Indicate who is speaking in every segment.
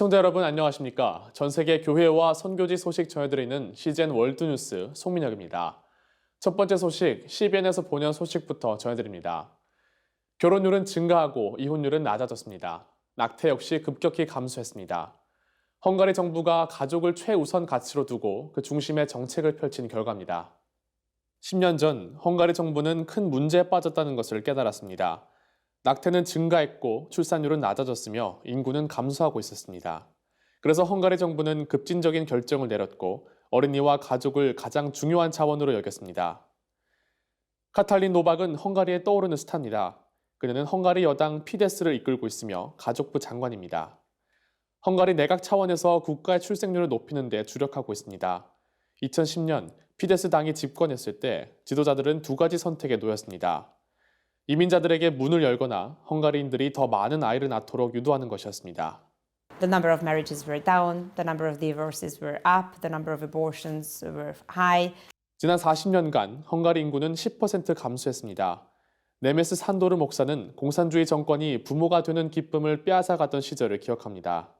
Speaker 1: 시청자 여러분 안녕하십니까? 전 세계 교회와 선교지 소식 전해드리는 CGN 월드뉴스 송민혁입니다. 첫 번째 소식, CBN에서 보낸 소식부터 전해드립니다. 결혼율은 증가하고 이혼율은 낮아졌습니다. 낙태 역시 급격히 감소했습니다. 헝가리 정부가 가족을 최우선 가치로 두고 그 중심에 정책을 펼친 결과입니다. 10년 전 헝가리 정부는 큰 문제에 빠졌다는 것을 깨달았습니다. 낙태는 증가했고 출산율은 낮아졌으며 인구는 감소하고 있었습니다. 그래서 헝가리 정부는 급진적인 결정을 내렸고 어린이와 가족을 가장 중요한 자원으로 여겼습니다. 카탈린 노박은 헝가리에 떠오르는 스타입니다. 그녀는 헝가리 여당 피데스를 이끌고 있으며 가족부 장관입니다. 헝가리 내각 차원에서 국가의 출생률을 높이는 데 주력하고 있습니다. 2010년 피데스 당이 집권했을 때 지도자들은 두 가지 선택에 놓였습니다. 이민자들에게 문을 열거나 헝가리인들이 더 많은 아이를 낳도록 유도하는 것이었습니다.
Speaker 2: The number of marriages were down, the number of divorces were up, the number of abortions were high.
Speaker 1: 지난 40년간 헝가리 인구는 10% 감소했습니다. 네메스 산도르 목사는 공산주의 정권이 부모가 되는 기쁨을 빼앗아갔던 시절을 기억합니다.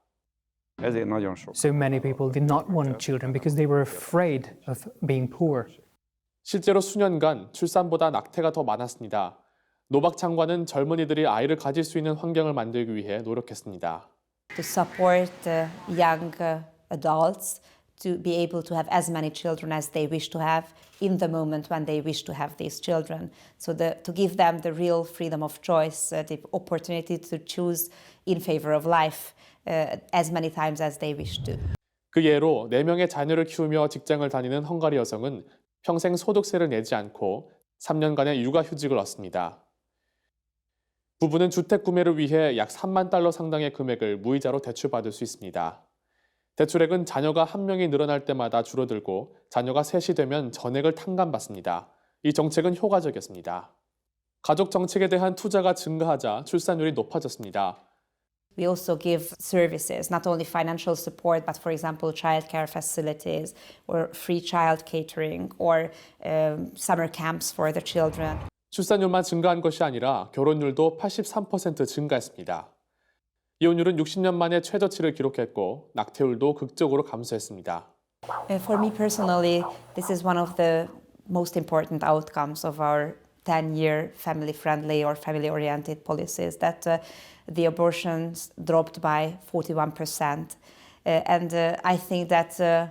Speaker 3: So many people did not want children because they were afraid of being poor.
Speaker 1: 실제로 수년간 출산보다 낙태가 더 많았습니다. 노박 장관은 젊은이들이 아이를 가질 수 있는 환경을 만들기 위해 노력했습니다.
Speaker 2: To support young adults to be able to have as many children as they wish to have in the moment when they wish to have these children. So to give them the real freedom of choice, the opportunity to choose in favor of life as many times as they wish to.
Speaker 1: 그 예로 4명의 자녀를 키우며 직장을 다니는 헝가리 여성은 평생 소득세를 내지 않고 3년간의 육아휴직을 얻습니다. 부부는 주택 구매를 위해 약 3만 달러 상당의 금액을 무이자로 대출받을 수 있습니다. 대출액은 자녀가 한 명이 늘어날 때마다 줄어들고 자녀가 셋이 되면 전액을 탕감받습니다. 이 정책은 효과적이었습니다. 가족 정책에 대한 투자가 증가하자 출산율이 높아졌습니다.
Speaker 2: We also give services, not only financial support, but for example, childcare facilities or free child catering or summer camps for the children.
Speaker 1: 출산율만 증가한 것이 아니라 결혼율도 83% 증가했습니다. 이혼율은 60년 만에 최저치를 기록했고 낙태율도 극적으로 감소했습니다.
Speaker 2: For me personally, this is one of the most important outcomes of our 10-year family-friendly or family-oriented policies, that the abortions dropped by 41%. And I think that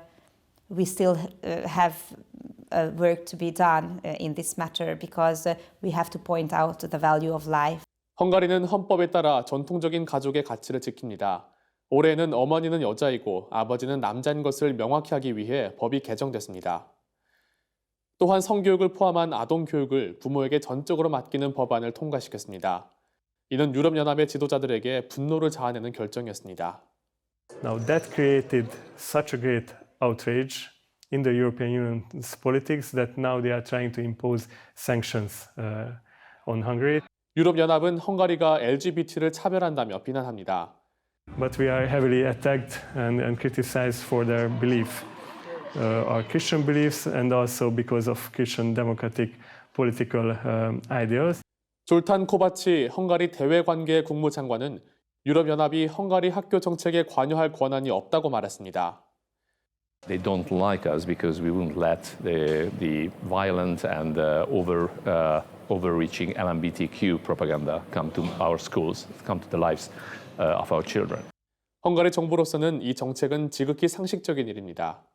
Speaker 2: we still have work to be done in this matter because we have to point out the value of life.
Speaker 1: 헝가리는 헌법에 따라 전통적인 가족의 가치를 지킵니다. 올해는 어머니는 여자이고 아버지는 남자인 것을 명확히 하기 위해 법이 개정됐습니다. 또한 성교육을 포함한 아동교육을 부모에게 전적으로 맡기는 법안을 통과시켰습니다. 이는 유럽연합의 지도자들에게 분노를 자아내는 결정이었습니다.
Speaker 4: Now that created such a great outrage in the European Union's politics that now they are trying to impose sanctions on Hungary.
Speaker 1: 유럽연합은 헝가리가 LGBT를 차별한다며 비난합니다.
Speaker 4: But we are heavily attacked and criticized for their belief, our Christian beliefs, and also because of Christian democratic political ideals.
Speaker 1: 졸탄 코바치 헝가리 대외관계 국무장관은 유럽연합이 헝가리 학교 정책에 관여할 권한이 없다고 말했습니다.
Speaker 5: They don't like us because we won't let the violent and overreaching LGBTQ propaganda come to our schools, come to the lives of our children.
Speaker 1: 헝가리 정부로서는 이 정책은 지극히 상식적인 일입니다.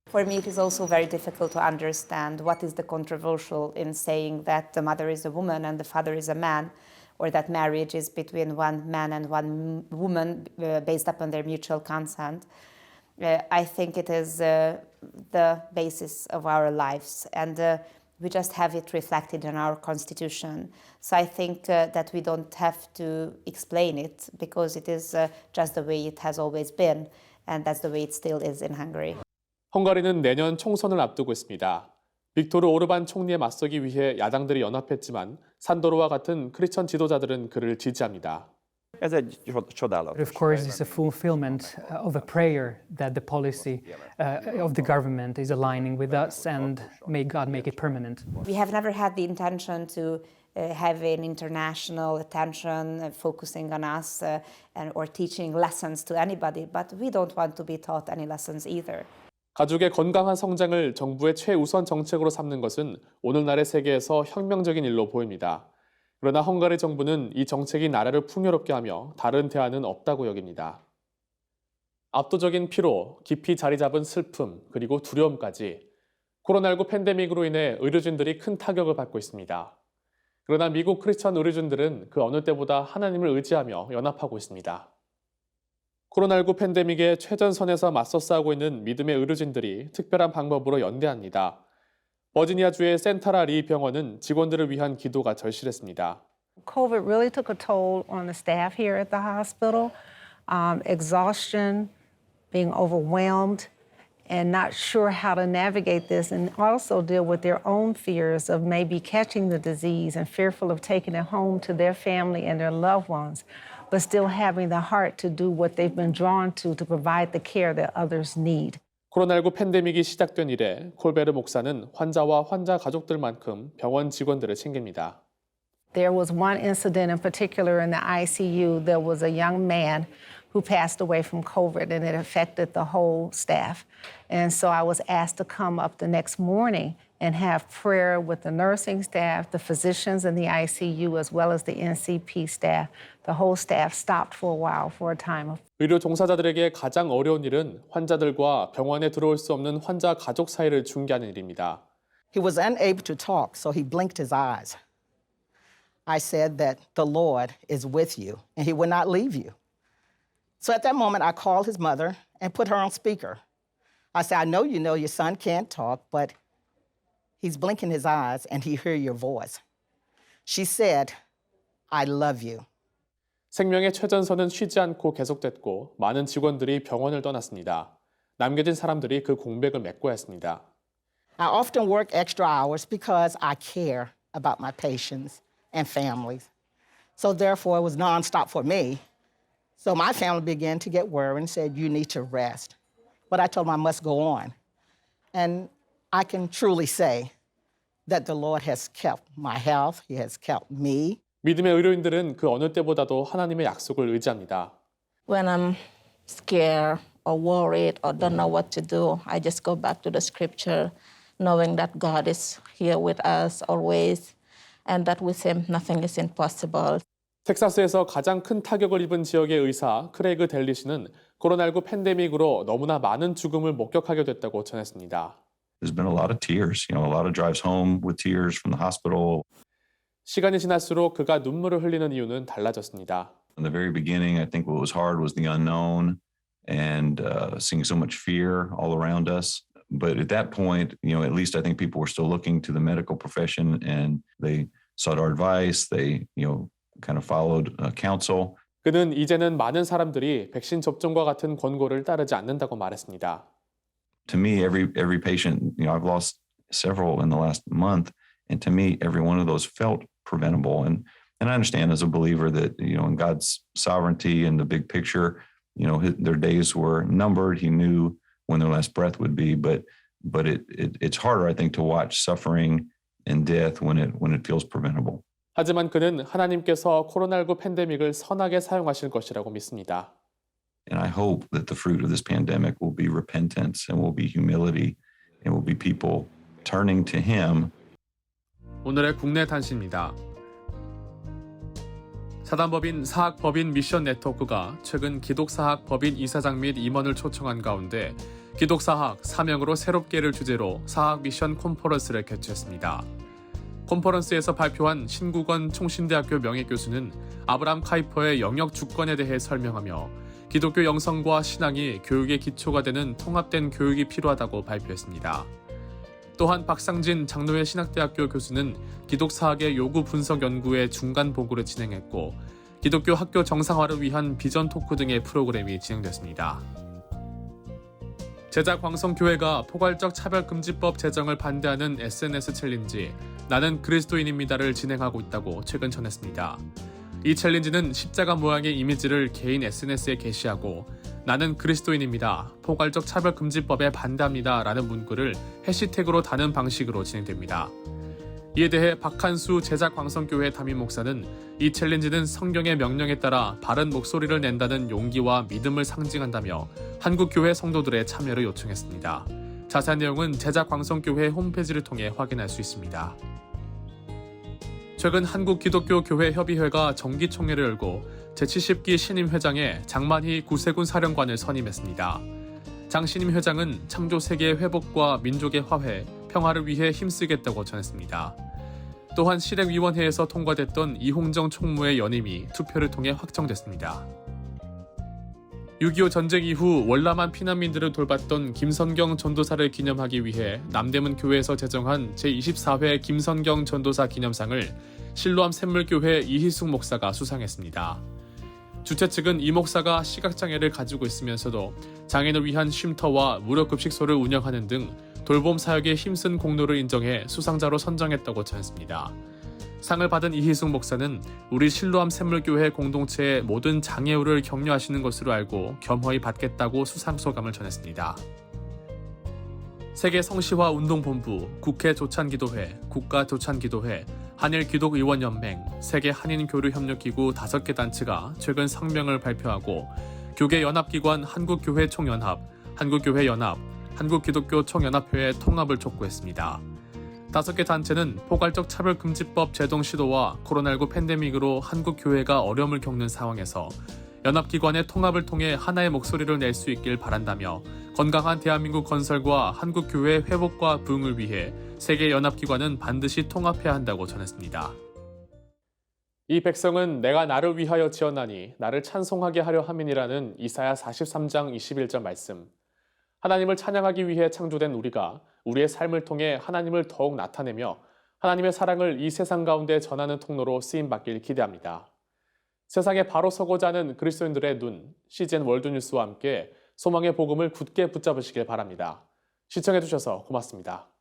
Speaker 2: For me, it is also very difficult to understand what is the controversial in saying that the mother is a woman and the father is a man, or that marriage is between one man and one woman based upon their mutual consent. I think it is the basis of our lives, and we just have it reflected in our constitution. So I think that we don't have to explain it because it is just the way it has always been, and that's the way it still is in Hungary.
Speaker 1: 헝가리는 내년 총선을 앞두고 있습니다. 빅토르 오르반 총리에 맞서기 위해 야당들이 연합했지만 산도르와 같은 크리스천 지도자들은 그를 지지합니다.
Speaker 6: Ez egy csodálatos.
Speaker 3: But of course, it's a fulfillment of a prayer that the policy of the government is aligning with us, and may God make it permanent.
Speaker 2: We have never had the intention to having international attention, focusing on us, or teaching lessons to anybody. But we don't want to be taught any lessons either.
Speaker 1: 가족의 건강한 성장을 정부의 최우선 정책으로 삼는 것은 오늘날의 세계에서 혁명적인 일로 보입니다. 그러나 헝가리 정부는 이 정책이 나라를 풍요롭게 하며 다른 대안은 없다고 여깁니다. 압도적인 피로, 깊이 자리 잡은 슬픔, 그리고 두려움까지 코로나19 팬데믹으로 인해 의료진들이 큰 타격을 받고 있습니다. 그러나 미국 크리스천 의료진들은 그 어느 때보다 하나님을 의지하며 연합하고 있습니다. 코로나19 팬데믹에 최전선에서 맞서 싸우고 있는 믿음의 의료진들이 특별한 방법으로 연대합니다. 버지니아주의 센타라 리 병원은 직원들을 위한 기도가 절실했습니다.
Speaker 7: COVID really took a toll on the staff here at the hospital. Exhaustion, being overwhelmed, and not sure how to navigate this, and also deal with their own fears of maybe catching the disease and fearful of taking it home to their family and their loved ones, but still having the heart to do what they've been drawn to provide the care that others need.
Speaker 1: 코로나19 팬데믹이 시작된 이래 콜베르 목사는 환자와 환자 가족들만큼 병원 직원들을 챙깁니다.
Speaker 7: There was one incident in particular in the ICU. There was a young man who passed away from COVID, and it affected the whole staff. And so I was asked to come up the next morning and have prayer with the nursing staff, the physicians in the ICU, as well as the NCP staff. The whole staff stopped for a while for a time of
Speaker 1: 의료 종사자들에게 가장 어려운 일은 환자들과 병원에 들어올 수 없는 환자 가족 사이를 중개하는 일입니다.
Speaker 8: He was unable to talk, so he blinked his eyes. I said that the Lord is with you, and he will not leave you. So at that moment, I called his mother and put her on speaker. I said, I know your son can't talk, but he's blinking his eyes, and he hear your voice. She said, I love you.
Speaker 1: 생명의 최전선은 쉬지 않고 계속됐고 많은 직원들이 병원을 떠났습니다. 남겨진 사람들이 그 공백을 메꿔야 했습니다.
Speaker 8: I often work extra hours because I care about my patients and families. So therefore, it was nonstop for me. So my family began to get worried and said, you need to rest. But I told them I must go on. And I can truly say that the Lord has kept my health. He has kept me.
Speaker 1: 믿음의 의료인들은 그 어느 때보다도 하나님의 약속을 의지합니다.
Speaker 9: When I'm scared or worried or don't know what to do, I just go back to the scripture, knowing that God is here with us always, and that with him nothing is impossible.
Speaker 1: 텍사스에서 가장 큰 타격을 입은 지역의 의사 크레이그 델리 씨는 코로나19 팬데믹으로 너무나 많은 죽음을 목격하게 됐다고 전했습니다.
Speaker 10: There's been a lot of tears, a lot of drives home with tears from the hospital.
Speaker 1: 시간이 지날수록 그가 눈물을 흘리는 이유는 달라졌습니다.
Speaker 10: In the very beginning, I think what was hard was the unknown and seeing so much fear all around us. But at that point, at least I think people were still looking to the medical profession and they sought our advice. They, kind of followed counsel.
Speaker 1: 그는 이제는 많은 사람들이 백신 접종과 같은 권고를 따르지 않는다고 말했습니다.
Speaker 10: To me, every patient, I've lost several in the last month, and to me, every one of those felt preventable. And I understand as a believer that, in God's sovereignty and the big picture, their days were numbered. He knew when their last breath would be, but it's harder, I think, to watch suffering and death when it feels preventable.
Speaker 1: 하지만 그는 하나님께서 코로나19 팬데믹을 선하게 사용하실 것이라고 믿습니다.
Speaker 10: And I hope that the fruit of this pandemic will be repentance and will be humility and will be people turning to him.
Speaker 1: 오늘의 국내 단신입니다. 사단법인 사학법인 미션 네트워크가 최근 기독사학 법인 이사장 및 임원을 초청한 가운데 기독사학 사명으로 새롭게를 주제로 사학 미션 콘퍼런스를 개최했습니다. 콘퍼런스에서 발표한 신국원 총신대학교 명예교수는 아브람 카이퍼의 영역 주권에 대해 설명하며 기독교 영성과 신앙이 교육의 기초가 되는 통합된 교육이 필요하다고 발표했습니다. 또한 박상진 장로회 신학대학교 교수는 기독사학의 요구 분석 연구의 중간 보고를 진행했고 기독교 학교 정상화를 위한 비전 토크 등의 프로그램이 진행됐습니다. 제자광성교회가 포괄적 차별금지법 제정을 반대하는 SNS 챌린지 나는 그리스도인입니다를 진행하고 있다고 최근 전했습니다. 이 챌린지는 십자가 모양의 이미지를 개인 SNS에 게시하고 나는 그리스도인입니다. 포괄적 차별금지법에 반대합니다. 라는 문구를 해시태그로 다는 방식으로 진행됩니다. 이에 대해 박한수 제자광성교회 담임 목사는 이 챌린지는 성경의 명령에 따라 바른 목소리를 낸다는 용기와 믿음을 상징한다며 한국교회 성도들의 참여를 요청했습니다. 자세한 내용은 제자광성교회 홈페이지를 통해 확인할 수 있습니다. 최근 한국기독교교회협의회가 정기총회를 열고 제70기 신임 회장에 장만희 구세군 사령관을 선임했습니다. 장 신임 회장은 창조 세계의 회복과 민족의 화해, 평화를 위해 힘쓰겠다고 전했습니다. 또한 실행위원회에서 통과됐던 이홍정 총무의 연임이 투표를 통해 확정됐습니다. 6.25 전쟁 이후 월남한 피난민들을 돌봤던 김선경 전도사를 기념하기 위해 남대문 교회에서 제정한 제24회 김선경 전도사 기념상을 실로암 샘물교회 이희숙 목사가 수상했습니다. 주최 측은 이 목사가 시각장애를 가지고 있으면서도 장애인을 위한 쉼터와 무료급식소를 운영하는 등 돌봄 사역에 힘쓴 공로를 인정해 수상자로 선정했다고 전했습니다. 상을 받은 이희숙 목사는 우리 실로암 샘물교회 공동체의 모든 장애우를 격려하시는 것으로 알고 겸허히 받겠다고 수상소감을 전했습니다. 세계성시화운동본부, 국회조찬기도회, 국가조찬기도회, 한일기독의원연맹, 세계한인교류협력기구 5개 단체가 최근 성명을 발표하고 교계연합기관 한국교회총연합, 한국교회연합, 한국기독교총연합회의 통합을 촉구했습니다. 5개 단체는 포괄적 차별금지법 제동 시도와 코로나19 팬데믹으로 한국교회가 어려움을 겪는 상황에서 연합기관의 통합을 통해 하나의 목소리를 낼 수 있길 바란다며 건강한 대한민국 건설과 한국교회 회복과 부흥을 위해 세계 연합기관은 반드시 통합해야 한다고 전했습니다. 이 백성은 내가 나를 위하여 지었나니 나를 찬송하게 하려 함이니라는 이사야 43장 21절 말씀. 하나님을 찬양하기 위해 창조된 우리가 우리의 삶을 통해 하나님을 더욱 나타내며 하나님의 사랑을 이 세상 가운데 전하는 통로로 쓰임받길 기대합니다. 세상에 바로 서고자 하는 그리스도인들의 눈, CGN 월드뉴스와 함께 소망의 복음을 굳게 붙잡으시길 바랍니다. 시청해주셔서 고맙습니다.